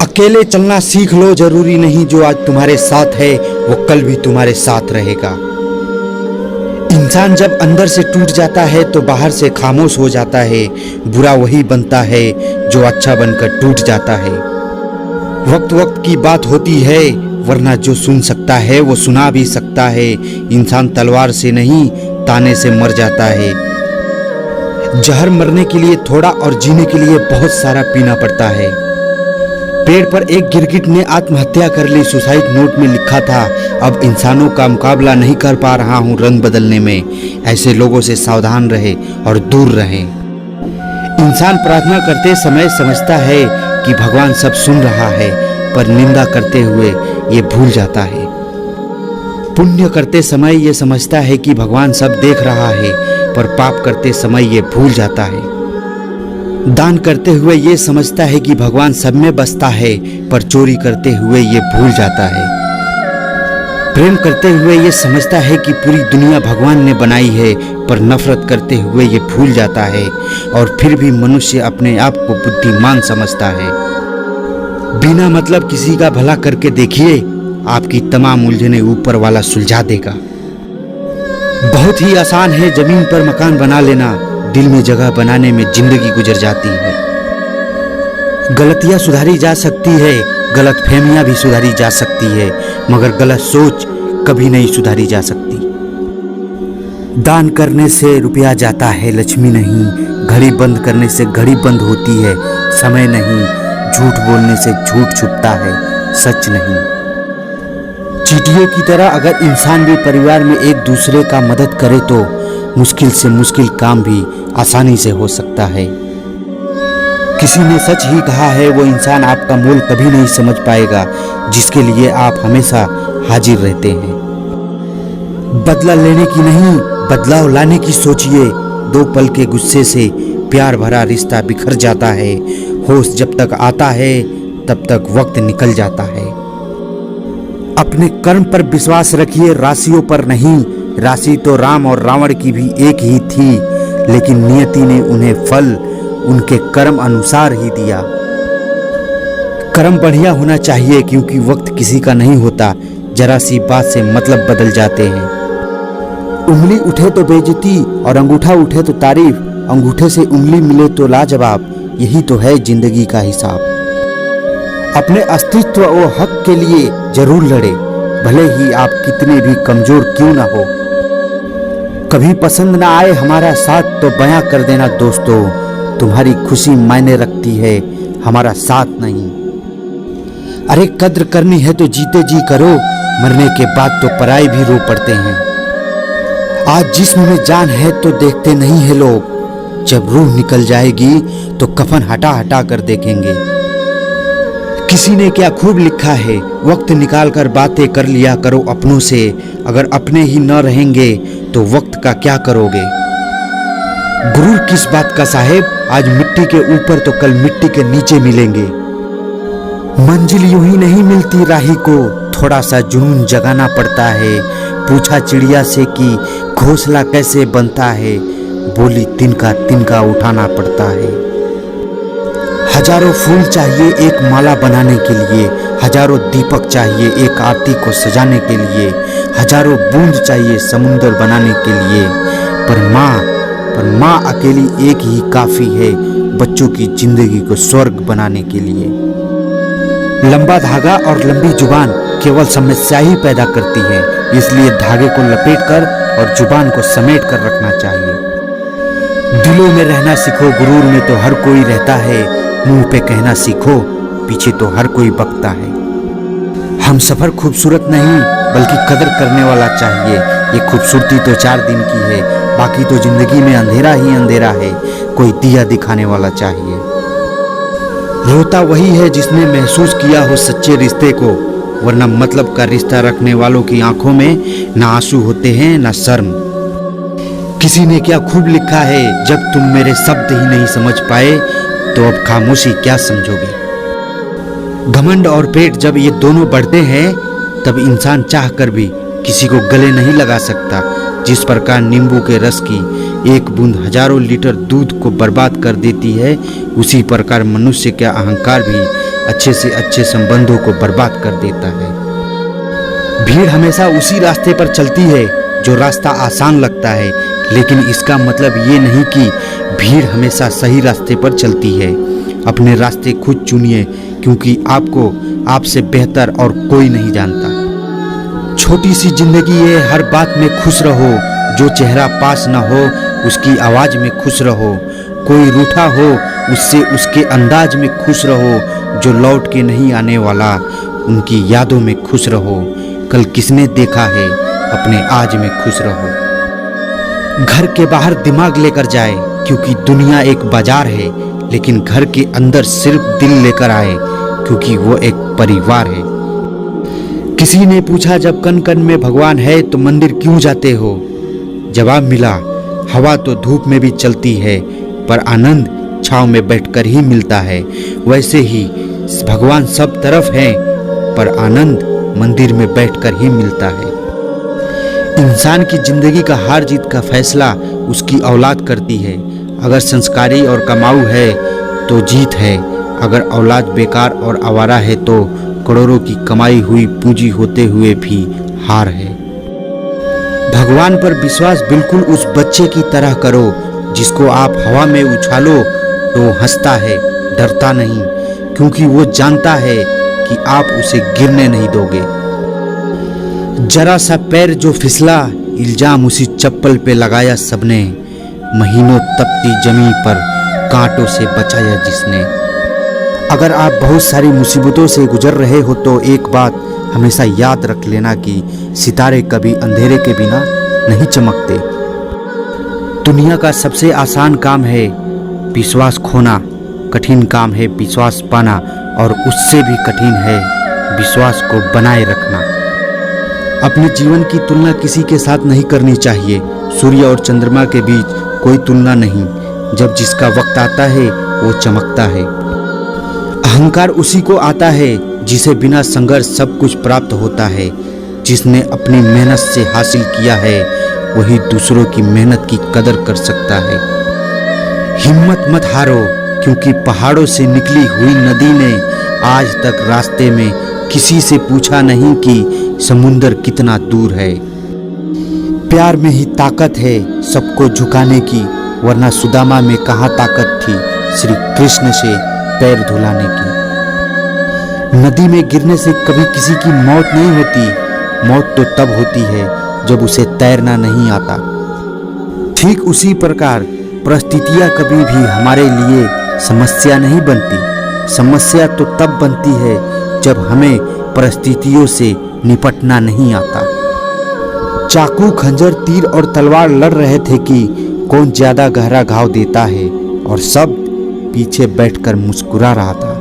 अकेले चलना सीख लो, जरूरी नहीं जो आज तुम्हारे साथ है वो कल भी तुम्हारे साथ रहेगा। इंसान जब अंदर से टूट जाता है तो बाहर से खामोश हो जाता है। बुरा वही बनता है जो अच्छा बनकर टूट जाता है। वक्त वक्त की बात होती है, वरना जो सुन सकता है वो सुना भी सकता है। इंसान तलवार से नहीं ताने से मर जाता है। जहर मरने के लिए थोड़ा और जीने के लिए बहुत सारा पीना पड़ता है। पेड़ पर एक गिरगिट ने आत्महत्या कर ली, सुसाइड नोट में लिखा था। अब इंसानों का मुकाबला नहीं कर पा रहा हूँ रंग बदलने में। ऐसे लोगों से सावधान रहे और दूर रहें। इंसान प्रार्थना करते समय समझता है कि भगवान सब सुन रहा है, पर निंदा करते हुए ये भूल जाता है। पुण्य करते समय ये समझता है कि भगवान सब देख रहा है, पर पाप करते समय ये भूल जाता है। दान करते हुए ये समझता है कि भगवान सब में बसता है, पर चोरी करते हुए ये भूल जाता है। प्रेम करते हुए ये समझता है कि पूरी दुनिया भगवान ने बनाई है, पर नफरत करते हुए ये भूल जाता है। और फिर भी मनुष्य अपने आप को बुद्धिमान समझता है। बिना मतलब किसी का भला करके देखिए, आपकी तमाम उलझनें ऊपर वाला सुलझा देगा। बहुत ही आसान है जमीन पर मकान बना लेना, दिल में जगह बनाने में जिंदगी गुजर जाती है। गलतियां सुधारी जा सकती है, गलत फहमियां भी सुधारी जा सकती है, मगर गलत सोच कभी नहीं सुधारी जा सकती। दान करने से रुपया जाता है, लक्ष्मी नहीं। घड़ी बंद करने से घड़ी बंद होती है, समय नहीं। झूठ बोलने से झूठ छुपता है, सच नहीं। चींटियों की तरह अगर इंसान भी परिवार में एक दूसरे का मदद करे तो मुश्किल से मुश्किल काम भी आसानी से हो सकता है। किसी ने सच ही कहा है, वो इंसान आपका मोल कभी नहीं समझ पाएगा जिसके लिए आप हमेशा हाजिर रहते हैं। बदला लेने की नहीं, बदलाव लाने की सोचिए। 2 पल के गुस्से से प्यार भरा रिश्ता बिखर जाता है। होश जब तक आता है तब तक वक्त निकल जाता है। अपने कर्म पर विश्वास रखिए, राशियों पर नहीं। राशि तो राम और रावण की भी एक ही थी, लेकिन नियति ने उन्हें फल उनके कर्म अनुसार ही दिया। कर्म बढ़िया होना चाहिए, क्योंकि वक्त किसी का नहीं होता। जरा सी बात से मतलब बदल जाते हैं। उंगली उठे तो बेइज्जती और अंगूठा उठे तो तारीफ। अंगूठे से उंगली मिले तो लाजवाब। यही तो है जिंदगी का हिसाब। अपने अस्तित्व और हक के लिए जरूर लड़े, भले ही आप कितने भी कमजोर क्यों ना हो। कभी पसंद ना आए हमारा साथ तो बयां कर देना दोस्तों, तुम्हारी खुशी मायने रखती है, हमारा साथ नहीं। अरे कद्र करनी है तो जीते जी करो, मरने के बाद तो पराए भी रो पड़ते हैं। आज जिस्म में जान है तो देखते नहीं है लोग, जब रूह निकल जाएगी तो कफन हटा हटा कर देखेंगे। किसी ने क्या खूब लिखा है, वक्त निकाल कर बातें कर लिया करो अपनों से। अगर अपने ही न रहेंगे तो वक्त का क्या करोगे। गुरूर किस बात का साहेब, आज मिट्टी के ऊपर तो कल मिट्टी के नीचे मिलेंगे। मंजिल यूं ही नहीं मिलती राही को, थोड़ा सा जुनून जगाना पड़ता है। पूछा चिड़िया से कि घोंसला कैसे बनता है, बोली तिनका तिनका उठाना पड़ता है। हजारों फूल चाहिए एक माला बनाने के लिए, हजारों दीपक चाहिए एक आरती को सजाने के लिए, हजारों बूंद चाहिए समुंदर बनाने के लिए। पर माँ अकेली एक ही काफी है बच्चों की जिंदगी को स्वर्ग बनाने के लिए। लंबा धागा और लंबी जुबान केवल समस्या ही पैदा करती है, इसलिए धागे को लपेटकर और जुबान को समेट कर रखना चाहिए। दिलों में रहना सीखो, गुरूर में तो हर कोई रहता है। मुंह पे कहना सीखो, पीछे तो हर कोई बकता है। हम सफर खूबसूरत नहीं बल्कि कदर करने वाला चाहिए। ये खूबसूरती तो 4 दिन की है, बाकी तो जिंदगी में अंधेरा ही अंधेरा है। कोई दिया दिखाने वाला चाहिए। रोता वही है जिसने महसूस किया हो सच्चे रिश्ते को, वरना मतलब का रिश्ता रखने वालों की आंखों में ना आंसू होते हैं ना शर्म। किसी ने क्या खूब लिखा है, जब तुम मेरे शब्द ही नहीं समझ पाए तो अब खामोशी क्या समझोगे। घमंड और पेट जब ये दोनों बढ़ते हैं तब इंसान चाह कर भी किसी को गले नहीं लगा सकता। जिस प्रकार नींबू के रस की एक बूंद हजारों लीटर दूध को बर्बाद कर देती है, उसी प्रकार मनुष्य का अहंकार भी अच्छे से अच्छे संबंधों को बर्बाद कर देता है। भीड़ हमेशा उसी रास्ते पर चलती है जो रास्ता आसान लगता है, लेकिन इसका मतलब ये नहीं कि भीड़ हमेशा सही रास्ते पर चलती है। अपने रास्ते खुद चुनिए, क्योंकि आपको आपसे बेहतर और कोई नहीं जानता। छोटी सी जिंदगी है, हर बात में खुश रहो। जो चेहरा पास ना हो उसकी आवाज़ में खुश रहो। कोई रूठा हो उससे उसके अंदाज में खुश रहो। जो लौट के नहीं आने वाला उनकी यादों में खुश रहो। कल किसने देखा है, अपने आज में खुश रहो। घर के बाहर दिमाग लेकर जाए, क्योंकि दुनिया एक बाजार है, लेकिन घर के अंदर सिर्फ दिल लेकर आए, क्योंकि वो एक परिवार है। किसी ने पूछा, जब कण कण में भगवान है तो मंदिर क्यों जाते हो? जवाब मिला, हवा तो धूप में भी चलती है, पर आनंद छांव में बैठकर ही मिलता है। वैसे ही भगवान सब तरफ है, पर आनंद मंदिर में बैठकर ही मिलता है। इंसान की जिंदगी का हार जीत का फैसला उसकी औलाद करती है। अगर संस्कारी और कमाऊ है तो जीत है, अगर औलाद बेकार और आवारा है तो करोड़ों की कमाई हुई पूंजी होते हुए भी हार है। भगवान पर विश्वास बिल्कुल उस बच्चे की तरह करो जिसको आप हवा में उछालो तो हंसता है, डरता नहीं, क्योंकि वो जानता है कि आप उसे गिरने नहीं दोगे। जरा सा पैर जो फिसला, इल्जाम उसी चप्पल पे लगाया सबने। महीनों तपती जमीन पर कांटों से बचाया जिसने। अगर आप बहुत सारी मुसीबतों से गुजर रहे हो तो एक बात हमेशा याद रख लेना कि सितारे कभी अंधेरे के बिना नहीं चमकते। दुनिया का सबसे आसान काम है विश्वास खोना, कठिन काम है विश्वास पाना, और उससे भी कठिन है विश्वास को बनाए रखना। अपने जीवन की तुलना किसी के साथ नहीं करनी चाहिए। सूर्य और चंद्रमा के बीच कोई तुलना नहीं। जब जिसका वक्त आता है वो चमकता है। अहंकार उसी को आता है जिसे बिना संघर्ष सब कुछ प्राप्त होता है। जिसने अपनी मेहनत से हासिल किया है वही दूसरों की मेहनत की कदर कर सकता है। हिम्मत मत हारो, क्योंकि पहाड़ों से निकली हुई नदी ने आज तक रास्ते में किसी से पूछा नहीं कि समुंदर कितना दूर है। प्यार में ही ताकत है सबको झुकाने की, वरना सुदामा में कहाँ ताकत थी श्री कृष्ण से पैर धुलाने की। नदी में गिरने से कभी किसी की मौत नहीं होती। मौत तो तब होती है जब उसे तैरना नहीं आता। ठीक उसी प्रकार परिस्थितियाँ कभी भी हमारे लिए समस्या नहीं बनती। समस्या तो तब बनती है जब हमें परिस्थितियों से निपटना नहीं आता। चाकू, खंजर, तीर और तलवार लड़ रहे थे कि कौन ज्यादा गहरा घाव देता है, और सब पीछे बैठकर मुस्कुरा रहा था।